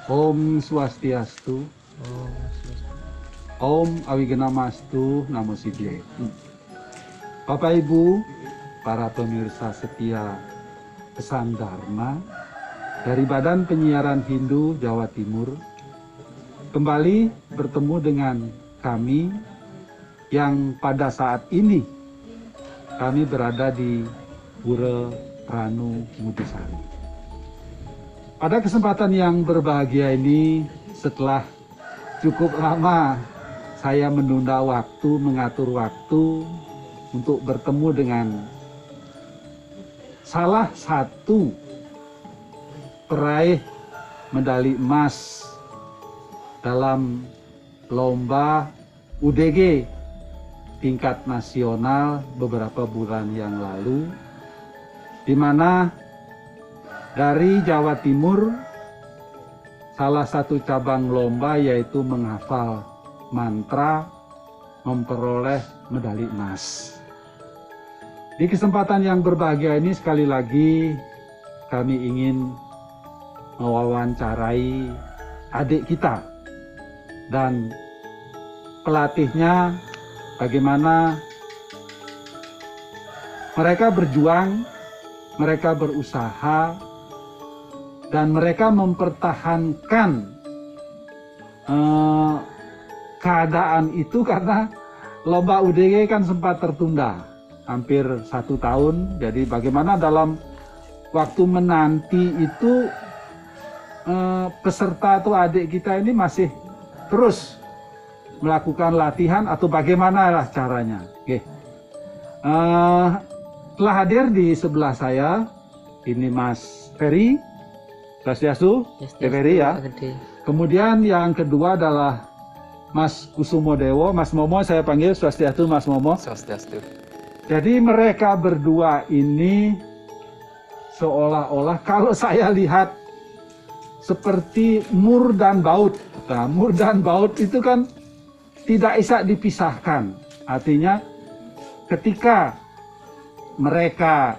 Om Swastiastu. Om Awigenamastu Namo Sidhyaya. Bapak Ibu, para pemirsa setia Pesan Dharma dari Badan Penyiaran Hindu Jawa Timur, kembali bertemu dengan kami yang pada saat ini kami berada di Pura Ranu Mudisari. Pada kesempatan yang berbahagia ini, setelah cukup lama saya menunda waktu, mengatur waktu untuk bertemu dengan salah satu peraih medali emas dalam lomba UDG tingkat nasional beberapa bulan yang lalu, di mana dari Jawa Timur salah satu cabang lomba yaitu menghafal mantra memperoleh medali emas. Di kesempatan yang berbahagia ini sekali lagi kami ingin mewawancarai adik kita dan pelatihnya, bagaimana mereka berjuang, mereka berusaha, dan mereka mempertahankan keadaan itu karena lomba UDG kan sempat tertunda hampir 1 tahun. Jadi bagaimana dalam waktu menanti itu peserta atau adik kita ini masih terus melakukan latihan atau bagaimana lah caranya. Oke. Telah hadir di sebelah saya ini Mas Ferry, Swastiastu, Ferry ya. Kemudian yang kedua adalah Mas Kusumo Dewo, Mas Momo, saya panggil Swastiastu, Mas Momo. Swastiastu. Jadi mereka berdua ini seolah-olah kalau saya lihat seperti mur dan baut. Nah, mur dan baut itu kan tidak bisa dipisahkan. Artinya ketika mereka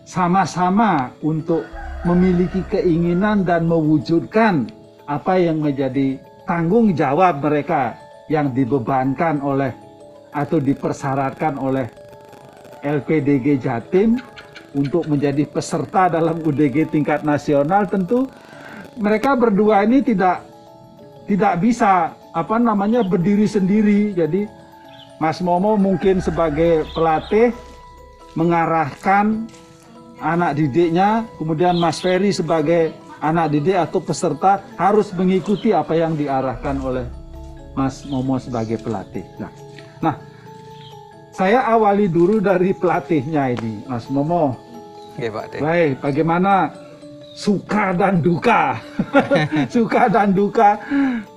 sama-sama untuk memiliki keinginan dan mewujudkan apa yang menjadi tanggung jawab mereka yang dibebankan oleh atau dipersyaratkan oleh LPDG Jatim untuk menjadi peserta dalam UDG tingkat nasional, tentu mereka berdua ini tidak bisa berdiri sendiri. Jadi Mas Momo mungkin sebagai pelatih mengarahkan anak didiknya, kemudian Mas Ferry sebagai anak didik atau peserta harus mengikuti apa yang diarahkan oleh Mas Momo sebagai pelatih. Nah, saya awali dulu dari pelatihnya ini, Mas Momo. Oke, Pak De. Baik, bagaimana suka dan duka, suka dan duka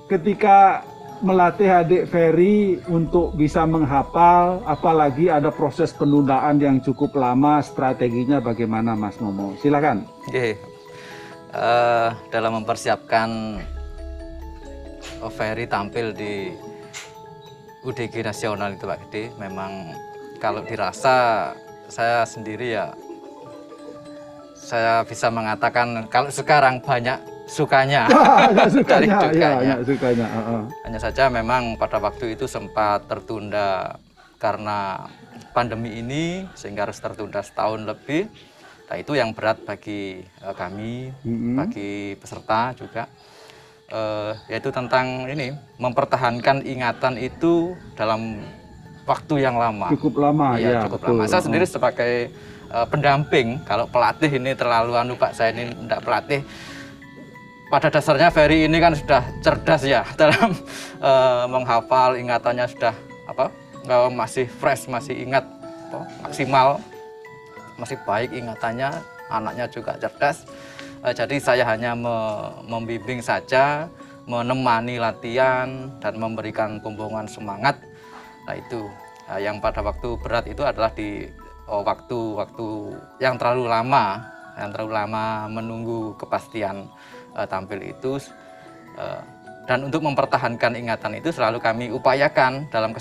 ketika melatih adik Ferry untuk bisa menghafal, apalagi ada proses penundaan yang cukup lama, strateginya bagaimana Mas Momo? Silakan. Oke. Dalam mempersiapkan Ferry tampil di UDG nasional itu Pak Gede, memang kalau dirasa saya sendiri ya, saya bisa mengatakan kalau sekarang banyak sukanya dari dukanya. Hanya saja memang pada waktu itu sempat tertunda karena pandemi ini, sehingga harus tertunda setahun lebih. Nah, itu yang berat bagi kami, bagi peserta juga, yaitu tentang ini, mempertahankan ingatan itu dalam waktu yang lama. Cukup lama, ya, cukup lama. Saya sendiri sebagai pendamping, kalau pelatih ini terlalu Pak, saya ini tidak pelatih. Pada dasarnya Ferry ini kan sudah cerdas ya dalam menghafal, ingatannya sudah masih fresh, masih ingat maksimal. Masih baik ingatannya, anaknya juga cerdas. Jadi saya hanya membimbing saja, menemani latihan, dan memberikan pembongan semangat. Nah itu, yang pada waktu berat itu adalah di waktu-waktu yang terlalu lama menunggu kepastian tampil itu. Dan untuk mempertahankan ingatan itu selalu kami upayakan dalam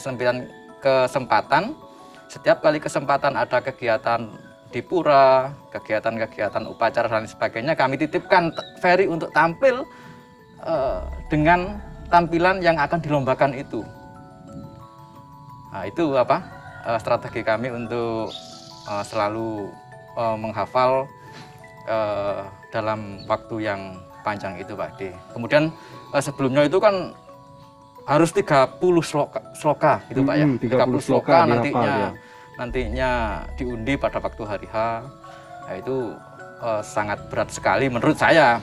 kesempatan. Setiap kali kesempatan ada kegiatan di pura, kegiatan-kegiatan upacara dan sebagainya, kami titipkan Ferry untuk tampil dengan tampilan yang akan dilombakan itu. Nah, itu strategi kami untuk selalu menghafal dalam waktu yang panjang itu, Pak D. Kemudian sebelumnya itu kan harus 30 sloka gitu, Pak ya. 30 sloka nantinya diundi pada waktu hari H. Nah, itu sangat berat sekali menurut saya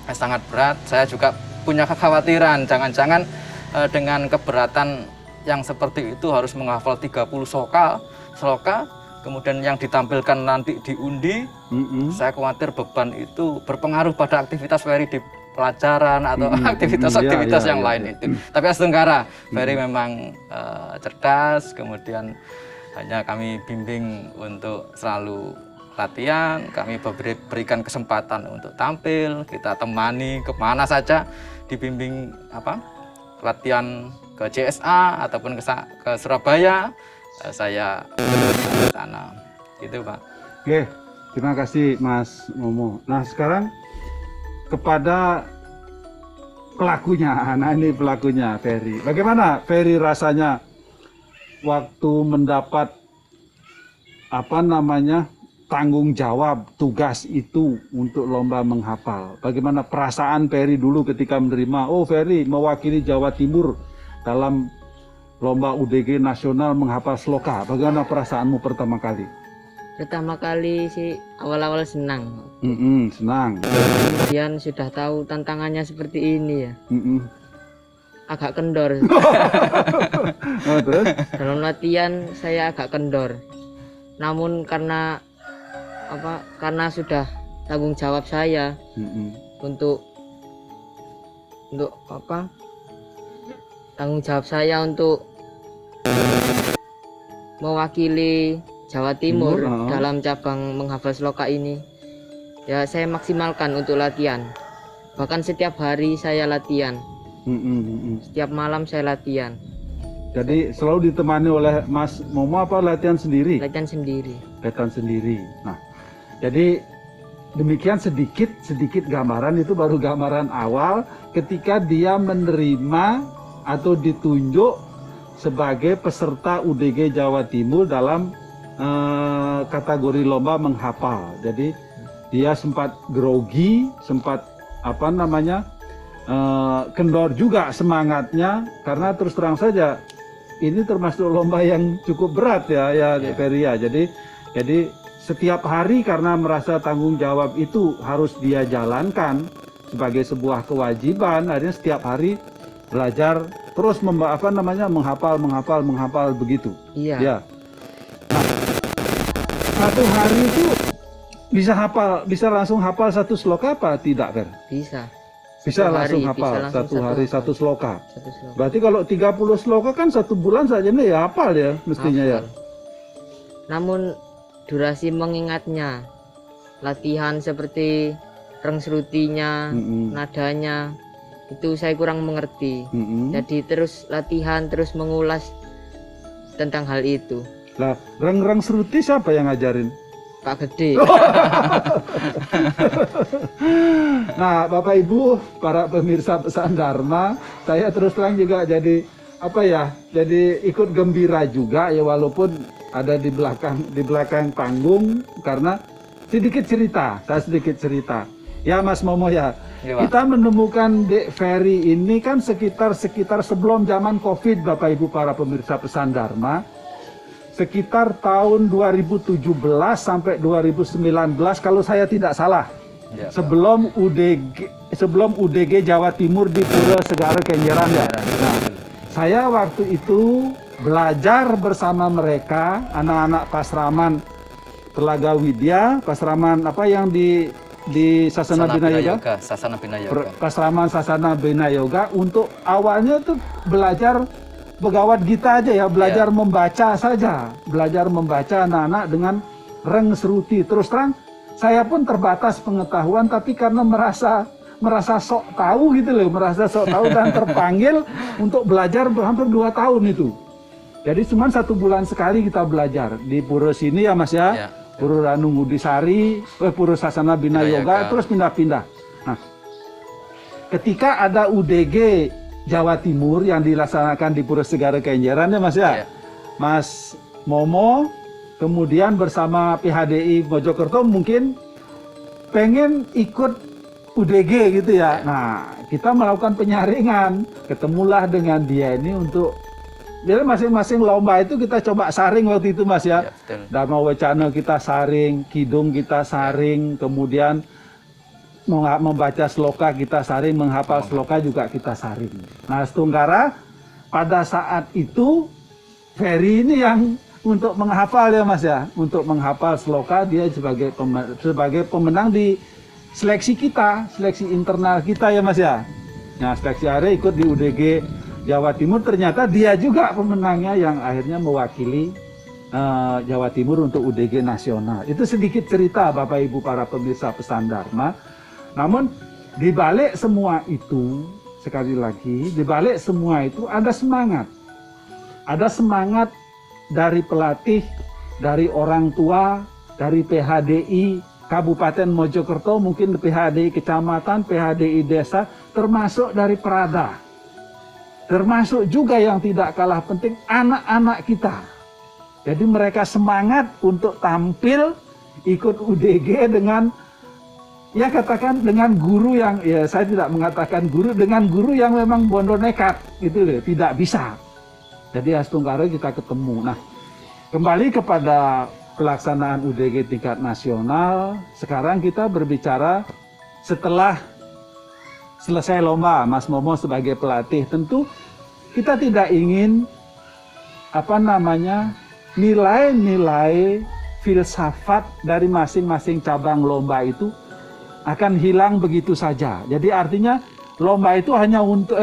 sangat berat. Saya juga punya kekhawatiran jangan-jangan dengan keberatan yang seperti itu harus menghafal 30 sloka, kemudian yang ditampilkan nanti diundi. Saya khawatir beban itu berpengaruh pada aktivitas Ferry di pelajaran atau aktivitas-aktivitas yang lain itu. Tapi sementara Ferry memang cerdas, kemudian hanya kami bimbing untuk selalu latihan, kami berikan kesempatan untuk tampil, kita temani kemana saja, dibimbing latihan ke CSA ataupun ke Surabaya, saya ke sana, gitu Pak. Oke, terima kasih Mas Momo. Nah sekarang kepada pelakunya, nah ini pelakunya Ferry. Bagaimana Ferry rasanya waktu mendapat tanggung jawab tugas itu untuk lomba menghafal? Bagaimana perasaan Ferry dulu ketika menerima, oh Ferry mewakili Jawa Timur dalam lomba UDG nasional menghafal sloka? Bagaimana perasaanmu pertama kali? Pertama kali sih awal-awal senang. Senang. Kemudian sudah tahu tantangannya seperti ini ya. Agak kendor. Oh, terus? Dalam latihan saya agak kendor. Namun karena sudah tanggung jawab saya untuk tanggung jawab saya untuk mewakili Jawa Timur dalam cabang menghafal sloka ini, ya saya maksimalkan untuk latihan. Bahkan setiap hari saya latihan, setiap malam saya latihan. Jadi selalu ditemani oleh Mas Momo apa latihan sendiri? Latihan sendiri. Latihan sendiri. Nah, jadi demikian sedikit gambaran, itu baru gambaran awal ketika dia menerima atau ditunjuk sebagai peserta UDG Jawa Timur dalam kategori lomba menghafal. Jadi dia sempat grogi, sempat kendor juga semangatnya, karena terus terang saja ini termasuk lomba yang cukup berat ya Ferry ya. Jadi setiap hari karena merasa tanggung jawab itu harus dia jalankan sebagai sebuah kewajiban, akhirnya setiap hari belajar terus menghafal begitu. Iya. Ya. Nah, satu hari itu bisa langsung hafal satu sloka apa tidak, Fer? Bisa. Bisa langsung hafal satu hari satu sloka. Berarti kalau 30 sloka kan 1 bulan saja nih ya hafal ya mestinya ya. Namun durasi mengingatnya, latihan seperti reng serutinya, nadanya itu saya kurang mengerti. Jadi terus latihan, terus mengulas tentang hal itu. Lah, reng seruti siapa yang ngajarin? Pak Gede. Nah, Bapak Ibu, para pemirsa Pesan Dharma, saya terus terang juga jadi jadi ikut gembira juga ya, walaupun ada di belakang panggung, karena sedikit cerita. Ya Mas Momo ya. Kita menemukan Dek Ferry ini kan sekitar sebelum zaman Covid, Bapak Ibu para pemirsa Pesan Dharma. Sekitar tahun 2017 sampai 2019 kalau saya tidak salah. Ya, sebelum UDG Jawa Timur di Pura Segara Kenjeran ya. Nah, saya waktu itu belajar bersama mereka, anak-anak Pasraman Telaga Widya, Pasraman yang di Sasana Bina Yoga. Pasraman Sasana Bina Yoga, untuk awalnya tuh belajar Begawat Gita aja ya, belajar membaca saja, belajar membaca anak-anak dengan reng seruti. Terus terang saya pun terbatas pengetahuan, tapi karena merasa sok tahu gitu loh, merasa sok tahu dan terpanggil untuk belajar hampir 2 tahun itu. Jadi cuma 1 bulan sekali kita belajar di pura sini ya Mas ya. Ya. Pura Ranu Ngudisari, Pura Sasana Bina Bina Yoga, Yoga. terus pindah-pindah. Nah, ketika ada UDG Jawa Timur yang dilaksanakan di Pura Segara Kenjeran ya Mas ya. Ya. Mas Momo kemudian bersama PHDI Mojokerto mungkin pengen ikut UDG gitu ya. Nah, kita melakukan penyaringan, ketemulah dengan dia ini untuk jadi masing-masing lomba itu kita coba saring waktu itu Mas ya. Ya, betul. Dharma Wacana kita saring, Kidung kita saring, kemudian membaca sloka kita saring, menghafal sloka juga kita saring. Nah, Setungkara pada saat itu Ferry ini yang untuk menghafal ya Mas ya, untuk menghafal sloka dia sebagai pemenang di seleksi kita, seleksi internal kita ya Mas ya. Nah, seleksi hari ikut di UDG Jawa Timur, ternyata dia juga pemenangnya yang akhirnya mewakili Jawa Timur untuk UDG nasional. Itu sedikit cerita Bapak Ibu para pemirsa Pesan Dharma. Namun di balik semua itu, sekali lagi, di balik semua itu ada semangat. Ada semangat dari pelatih, dari orang tua, dari PHDI Kabupaten Mojokerto, mungkin PHDI Kecamatan, PHDI Desa, termasuk dari Perada. Termasuk juga yang tidak kalah penting, anak-anak kita. Jadi mereka semangat untuk tampil ikut UDG dengan, ya katakan dengan guru yang, ya saya tidak mengatakan guru, dengan guru yang memang bondo nekat, gitu loh, tidak bisa. Jadi Setungkara kita ketemu. Nah, kembali kepada pelaksanaan UDG tingkat nasional, sekarang kita berbicara setelah selesai lomba, Mas Momo sebagai pelatih, tentu kita tidak ingin nilai-nilai filsafat dari masing-masing cabang lomba itu akan hilang begitu saja. Jadi artinya lomba itu hanya untuk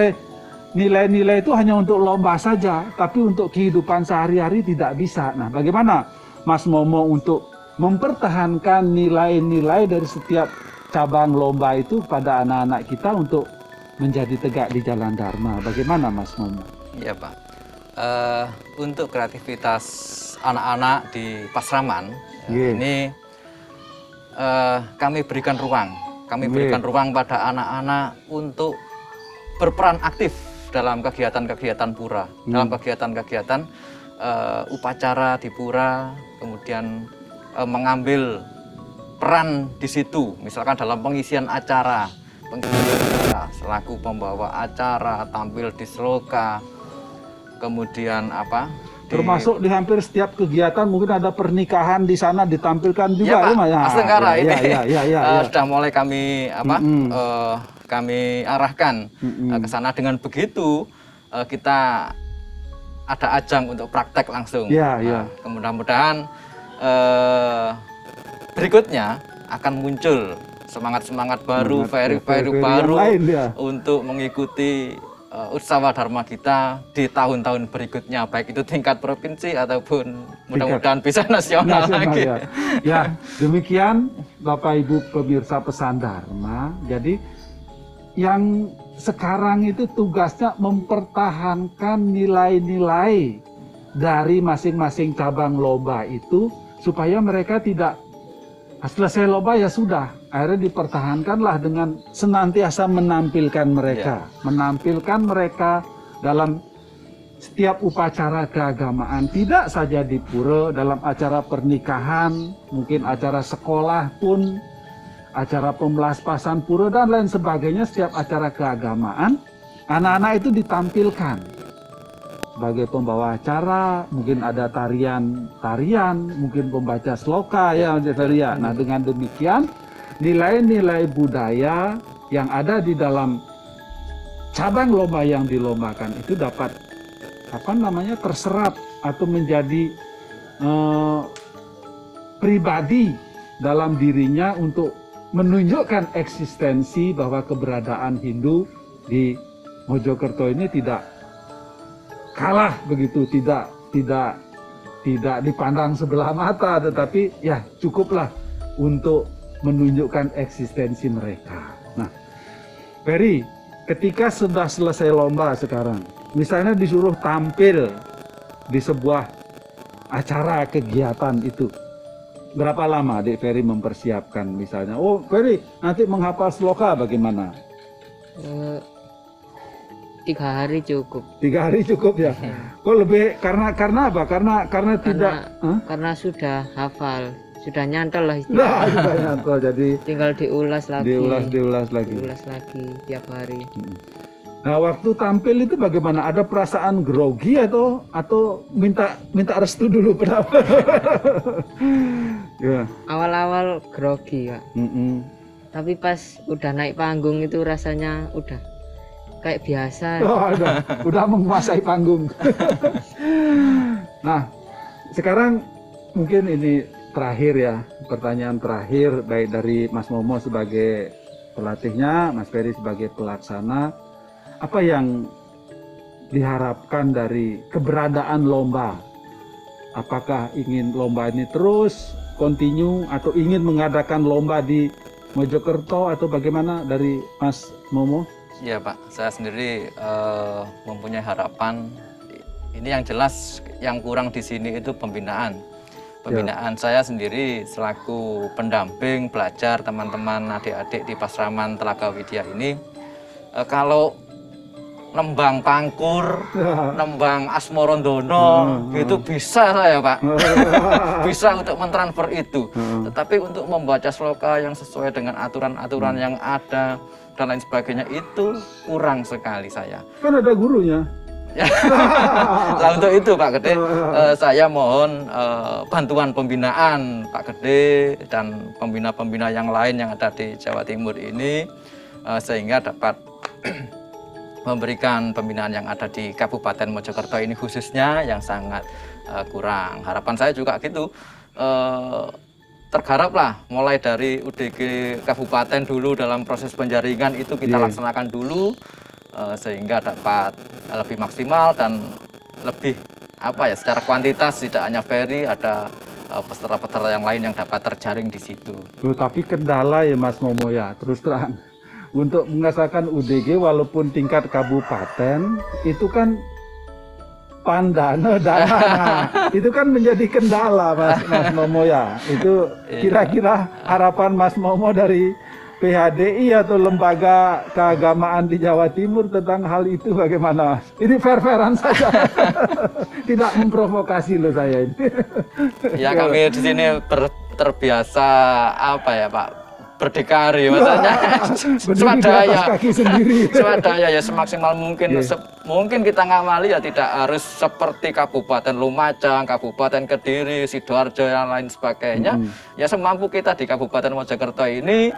nilai-nilai itu hanya untuk lomba saja, tapi untuk kehidupan sehari-hari tidak bisa. Nah, bagaimana Mas Momo untuk mempertahankan nilai-nilai dari setiap cabang lomba itu pada anak-anak kita untuk menjadi tegak di jalan Dharma? Bagaimana Mas Momo? Iya Pak, untuk kreativitas anak-anak di Pasraman, ini kami berikan ruang. Kami berikan ruang pada anak-anak untuk berperan aktif dalam kegiatan-kegiatan pura, dalam kegiatan-kegiatan upacara di pura, kemudian mengambil peran di situ, misalkan dalam pengisian acara, selaku pembawa acara, tampil di sloka, kemudian termasuk di hampir setiap kegiatan mungkin ada pernikahan di sana ditampilkan juga ya, Pak, ya, Setungkara ini ya. sudah mulai kami kami arahkan ke sana. Dengan begitu kita ada ajang untuk praktek langsung. Mudah-mudahan berikutnya akan muncul semangat-semangat baru, Ferry baru untuk mengikuti Utsawa Dharma kita di tahun-tahun berikutnya, baik itu tingkat provinsi ataupun mudah-mudahan bisa nasional lagi. Ya, demikian Bapak Ibu pemirsa Pesan Dharma. Jadi yang sekarang itu tugasnya mempertahankan nilai-nilai dari masing-masing cabang lomba itu supaya mereka tidak selesai lomba ya sudah, akhirnya dipertahankanlah dengan senantiasa menampilkan mereka, menampilkan mereka dalam setiap upacara keagamaan, tidak saja di pura, dalam acara pernikahan, mungkin acara sekolah pun, acara pemelaspasan pura dan lain sebagainya. Setiap acara keagamaan, anak-anak itu ditampilkan sebagai pembawa acara, mungkin ada tarian, mungkin pembaca sloka ya, Feria. Nah, dengan demikian nilai-nilai budaya yang ada di dalam cabang lomba yang dilombakan itu dapat terserap atau menjadi pribadi dalam dirinya untuk menunjukkan eksistensi bahwa keberadaan Hindu di Mojokerto ini tidak kalah begitu, tidak dipandang sebelah mata, tetapi ya cukuplah untuk menunjukkan eksistensi mereka. Nah, Ferry, ketika sudah selesai lomba sekarang, misalnya disuruh tampil di sebuah acara kegiatan itu? Berapa lama Dek Ferry mempersiapkan misalnya? Oh Ferry nanti menghafal sloka bagaimana? 3 hari cukup. 3 hari cukup ya? Kok lebih karena apa? Karena tidak? Karena sudah hafal, sudah nyantol lah Nah, istilahnya. sudah nyantol, jadi Tinggal diulas lagi. diulas lagi. Diulas lagi tiap hari. Nah, waktu tampil itu bagaimana? Ada perasaan grogi atau minta restu dulu kenapa? Ya. Awal-awal grogi, Kak. Mm-mm. Tapi pas udah naik panggung itu rasanya udah kayak biasa. Oh, udah menguasai panggung. Nah, sekarang mungkin ini terakhir ya, pertanyaan terakhir baik dari Mas Momo sebagai pelatihnya, Mas Ferry sebagai pelaksana. Apa yang diharapkan dari keberadaan lomba? Apakah ingin lomba ini terus continue atau ingin mengadakan lomba di Mojokerto atau bagaimana dari Mas Momo? Iya Pak, saya sendiri mempunyai harapan. Ini yang jelas yang kurang di sini itu pembinaan. Pembinaan saya sendiri selaku pendamping belajar teman-teman adik-adik di Pasraman Telaga Widya ini, kalau nembang pangkur, nembang asmorondono, itu bisa saya Pak, bisa untuk mentransfer itu. Tetapi untuk membaca sloka yang sesuai dengan aturan-aturan yang ada dan lain sebagainya itu kurang sekali saya. Kan ada gurunya. Nah, untuk itu Pak Gede, saya mohon bantuan pembinaan Pak Gede dan pembina-pembina yang lain yang ada di Jawa Timur ini, sehingga dapat memberikan pembinaan yang ada di Kabupaten Mojokerto ini khususnya yang sangat kurang. Harapan saya juga gitu, tergaraplah mulai dari UDG Kabupaten dulu dalam proses penjaringan itu kita laksanakan dulu, sehingga dapat lebih maksimal dan lebih apa ya, secara kuantitas tidak hanya Ferry, ada peserta-peserta yang lain yang dapat terjaring di situ. Loh, tapi kendala ya Mas Momo ya, terus terang. Untuk mengesahkan UDG walaupun tingkat kabupaten itu kan pandana dana, itu kan menjadi kendala Mas Momo ya. Itu kira-kira harapan Mas Momo dari PHDI atau lembaga keagamaan di Jawa Timur tentang hal itu bagaimana Mas? Ini fair-fairan saja, tidak memprovokasi loh saya ini. Ya kami di sini terbiasa apa ya Pak, berdikari maksudnya swadaya, swadaya ya semaksimal mungkin. Mungkin kita ngamali ya tidak harus seperti Kabupaten Lumajang, Kabupaten Kediri, Sidoarjo dan lain sebagainya. Ya semampu kita di Kabupaten Mojokerto ini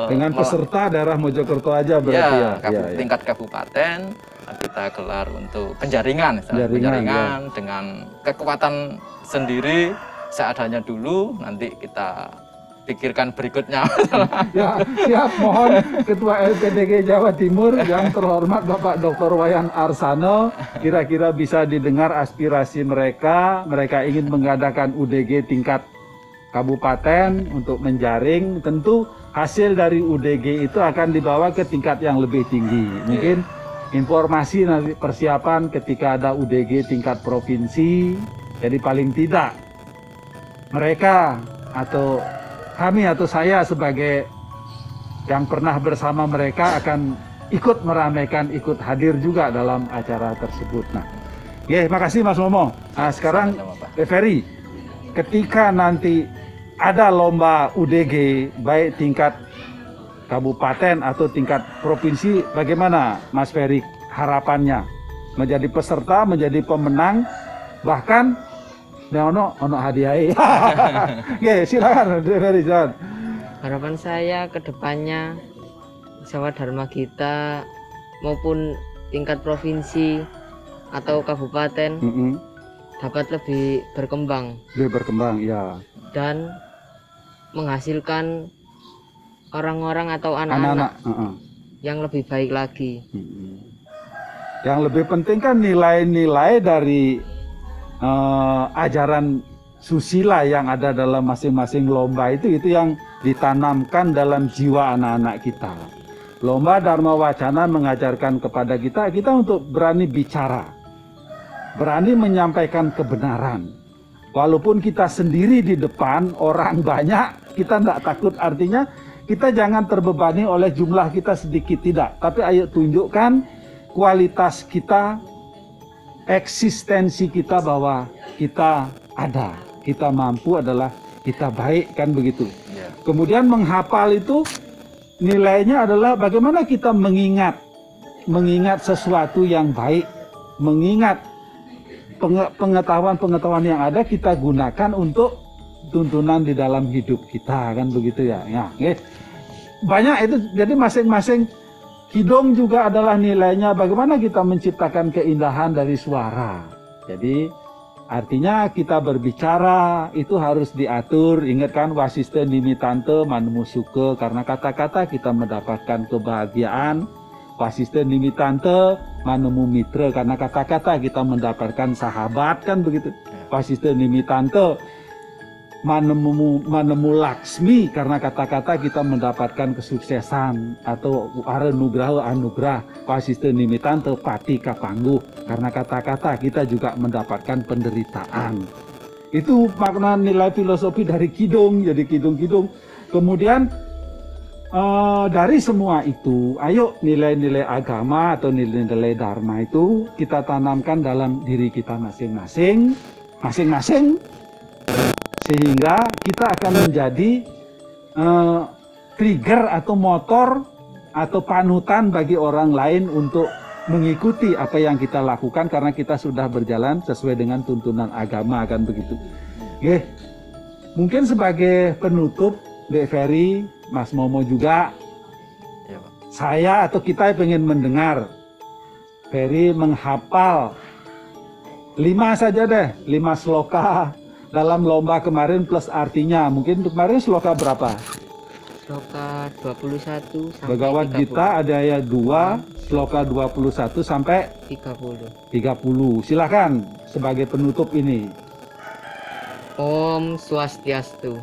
dengan peserta daerah Mojokerto aja berarti ya, tingkat kabupaten kita gelar untuk penjaringan dengan kekuatan sendiri seadanya dulu, nanti kita pikirkan berikutnya. Ya, siap. Mohon Ketua LPDG Jawa Timur yang terhormat Bapak Dr. Wayan Arsano, kira-kira bisa didengar aspirasi mereka. Mereka ingin mengadakan UDG tingkat kabupaten untuk menjaring. Tentu hasil dari UDG itu akan dibawa ke tingkat yang lebih tinggi. Mungkin informasi nanti persiapan ketika ada UDG tingkat provinsi. Jadi paling tidak mereka atau kami atau saya sebagai yang pernah bersama mereka akan ikut meramaikan, ikut hadir juga dalam acara tersebut. Nah, terima kasih Mas Momo. Nah, sekarang Ferry, ketika nanti ada lomba UDG baik tingkat kabupaten atau tingkat provinsi, bagaimana Mas Ferry harapannya? Menjadi peserta, menjadi pemenang, bahkan ono hadiah. Oke, silakan Ferry. Harapan saya ke depannya Jawa Dharma Gita maupun tingkat provinsi atau kabupaten dapat lebih berkembang. Lebih berkembang, ya. Dan menghasilkan orang-orang atau anak-anak yang lebih baik lagi. Yang lebih penting kan nilai-nilai dari ajaran susila yang ada dalam masing-masing lomba itu yang ditanamkan dalam jiwa anak-anak kita. Lomba Dharma Wacana mengajarkan kepada kita untuk berani bicara. berani menyampaikan kebenaran. Walaupun kita sendiri di depan, orang banyak, kita tidak takut. Artinya kita jangan terbebani oleh jumlah kita sedikit, tidak. Tapi ayo tunjukkan kualitas kita, eksistensi kita bahwa kita ada, kita mampu, adalah kita baik, kan begitu. Kemudian menghafal itu nilainya adalah bagaimana kita mengingat sesuatu yang baik, mengingat pengetahuan yang ada kita gunakan untuk tuntunan di dalam hidup kita, kan begitu ya. Banyak itu, jadi masing-masing kidung juga adalah nilainya bagaimana kita menciptakan keindahan dari suara. Jadi artinya kita berbicara itu harus diatur. Ingat kan, wasiste nimitante manemu suke, karena kata-kata kita mendapatkan kebahagiaan. Wasiste nimitante manemu mitra, karena kata-kata kita mendapatkan sahabat, kan begitu. Wasiste nimitante manemu laksmi, karena kata-kata kita mendapatkan kesuksesan atau anugerah. Wasiste nimitante pati kapanggu, karena kata-kata kita juga mendapatkan penderitaan. Itu makna nilai filosofi dari kidung, jadi kidung-kidung. Kemudian dari semua itu, ayo nilai-nilai agama atau nilai-nilai dharma itu kita tanamkan dalam diri kita masing-masing, sehingga kita akan menjadi trigger atau motor atau panutan bagi orang lain untuk mengikuti apa yang kita lakukan, karena kita sudah berjalan sesuai dengan tuntunan agama, kan begitu. Oke. Mungkin sebagai penutup, Dek Ferry, Mas Momo juga, Ya, Pak. saya atau kita ingin mendengar Ferry menghafal 5 saja deh, 5 sloka dalam lomba kemarin plus artinya. Mungkin kemarin sloka berapa? Sloka 21 sampai Bhagavad 30. Gita ada ayat 2, sloka 21 sampai 30. Silakan sebagai penutup ini. Om Swastiastu.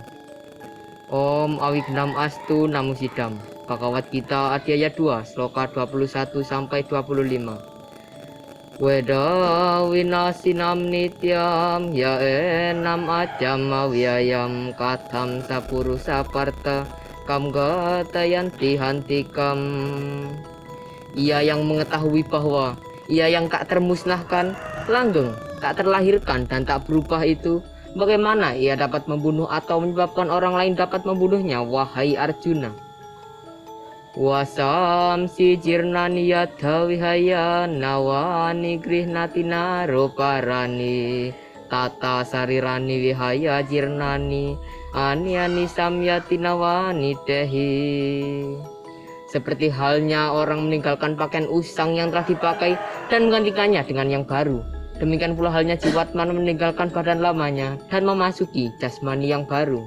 Om Awignam Astu Namusidam. Bhagavad Gita Adhyaya 2 sloka 21 sampai 25. Weda winasinam nityam ya enam ajam awyayam katham sapurusa parta kam gatayanti hantikam. Ia yang mengetahui bahwa ia yang tak termusnahkan, langgeng, tak terlahirkan dan tak berubah itu, bagaimana ia dapat membunuh atau menyebabkan orang lain dapat membunuhnya, wahai Arjuna? Wasam si jirnani yadha wihaya nawani grihnatina roparani tata sarirani wihaya jirnani ani samyati nawani dehi. Seperti halnya orang meninggalkan pakaian usang yang telah dipakai dan menggantikannya dengan yang baru, demikian pula halnya jiwatman meninggalkan badan lamanya dan memasuki jasmani yang baru.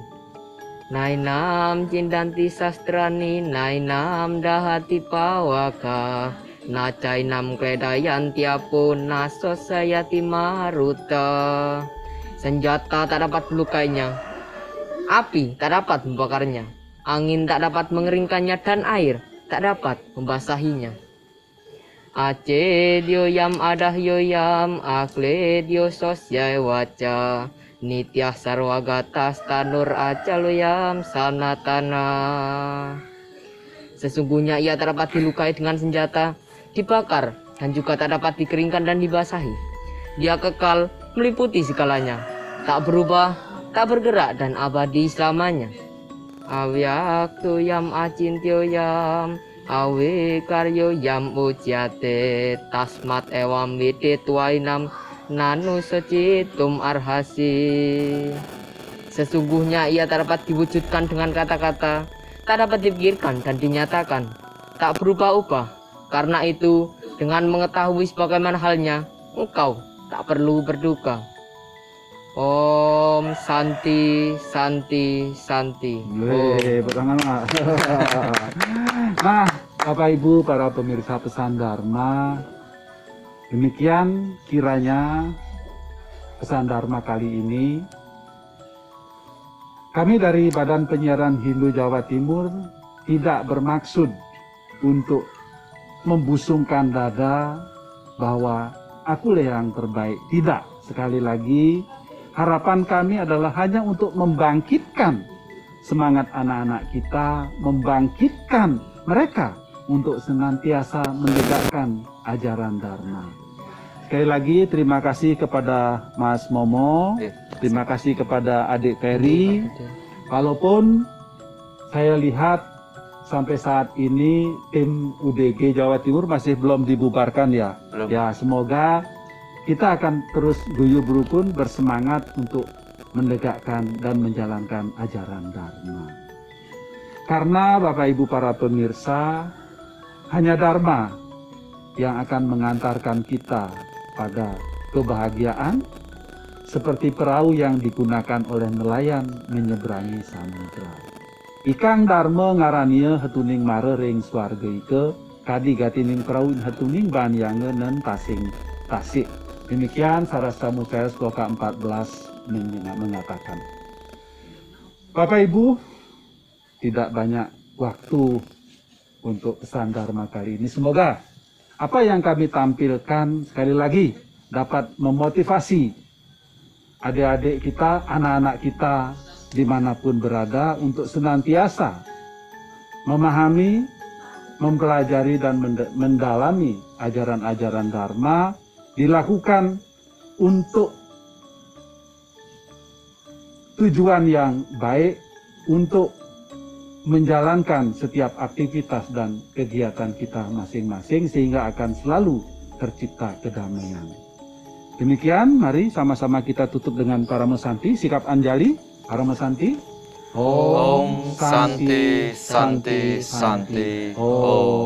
Nainam cindanti sastrani, nainam dahati pawaka, nacainam kledayanti apun nasosayati maruta. Senjata tak dapat melukainya, api tak dapat membakarnya, angin tak dapat mengeringkannya, dan air tak dapat membasahinya. Ace dioyam adah yoyam akle dio sosyai waca nityah sarwagata stanur acaluyam sanatana. Sesungguhnya ia tak dapat dilukai dengan senjata, dibakar, dan juga tak dapat dikeringkan dan dibasahi. Dia kekal meliputi segalanya, tak berubah, tak bergerak, dan abadi selamanya. Awyaktu yam acintyo yam awe karyo yam uciate tasmat ewam widit wainam nanu secitum arhasi. Sesungguhnya ia tak dapat diwujudkan dengan kata-kata, tak dapat dipikirkan dan dinyatakan, tak berubah-ubah. Karena itu, dengan mengetahui sebagaimana halnya, engkau tak perlu berduka. Om Santi Santi Santi. Tangan. Nah, Bapak Ibu para pemirsa Pesan Dharma, demikian kiranya Pesan Dharma kali ini. Kami dari Badan Penyiaran Hindu Jawa Timur tidak bermaksud untuk membusungkan dada bahwa akulah yang terbaik. Tidak, sekali lagi harapan kami adalah hanya untuk membangkitkan semangat anak-anak kita, membangkitkan mereka untuk senantiasa menegakkan ajaran Dharma. Sekali lagi terima kasih kepada Mas Momo, terima kasih kepada adik Ferry. Walaupun saya lihat sampai saat ini tim UDG Jawa Timur masih belum dibubarkan ya. Belum. Ya, semoga kita akan terus guyup rukun bersemangat untuk menegakkan dan menjalankan ajaran Dharma. Karena Bapak Ibu para pemirsa, hanya Dharma yang akan mengantarkan kita pada kebahagiaan seperti perahu yang digunakan oleh nelayan menyeberangi samudra. Ikang Dharma ngarania hetuning mare ring swarga ike kadi gatining perahu hetuning banyange nen tasing tasik. Demikian Sarasta Mukail sloka 14 mengatakan. Bapak Ibu, tidak banyak waktu untuk pesan Dharma kali ini. Semoga apa yang kami tampilkan sekali lagi dapat memotivasi adik-adik kita, anak-anak kita dimanapun berada untuk senantiasa memahami, mempelajari dan mendalami ajaran-ajaran Dharma dilakukan untuk tujuan yang baik, untuk menjalankan setiap aktivitas dan kegiatan kita masing-masing sehingga akan selalu tercipta kedamaian. Demikian, mari sama-sama kita tutup dengan Parama Santi, sikap Anjali, Parama Santi. Om Santi Santi Santi. Om